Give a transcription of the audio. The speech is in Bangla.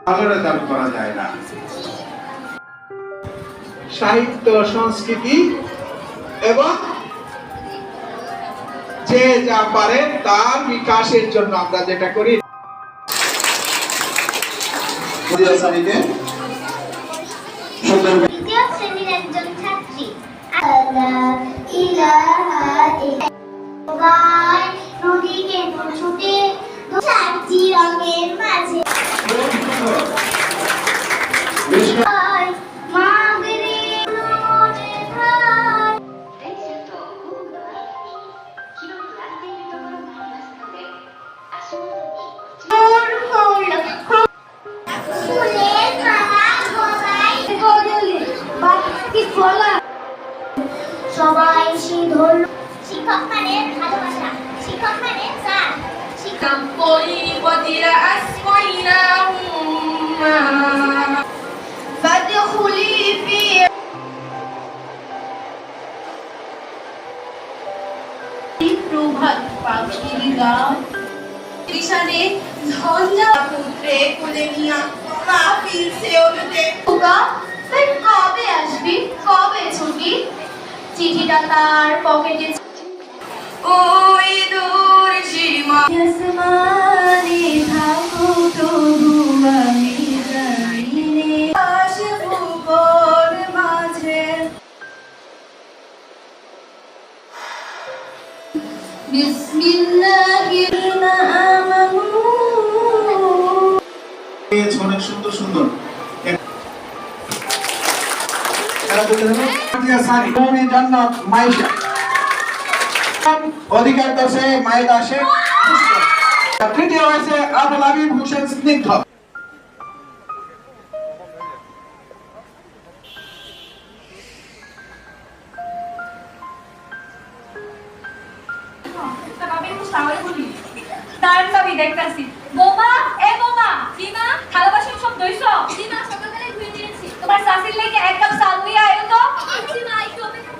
আলোড়ন করা যায় না। সাহিত্য সংস্কৃতি এবং যে যা পারে তার বিকাশের জন্য আমরা যেটা করি। দ্বিতীয় শ্রেণীর একজন ছাত্রী। নদীকে ছুটে চারটি রঙের মাঝে সবাই সে ধরল। শিক্ষক মানে ভালোবাসা, শিক্ষক মানে স্যার, শিক্ষক فادخلي في প্রভাত পাখির গান ত্রিশানে ঝঞ্ঝা পুত্রে কোলে নিয়া মাহফিল সে ওঠে। ওগা তুই কবে আসবি, কবে ছুটি? চিঠিটা তার পকেটে। ওই দূর সীমা আসমানে থাকো তবু আমি জানি রে আসবো কোন মাঝে। বিসমিল্লাহির আমানু অনেক সুন্দর সুন্দর অধিকার দশে মায়ের আসে। তৃতীয় হয়েছে আবুল হাবিব হোসেন স্নিগ্ধ। দেখতাছি বোমা এ বোমা সীমা থালা বাসন সব ধুইছো? সীমা সকালবেলা ধুয়ে দিয়েছি। তোমার শাশুড়ি লাগে এক কাপ চা লইয়া আয়ো তো। সীমা একটু অপেক্ষা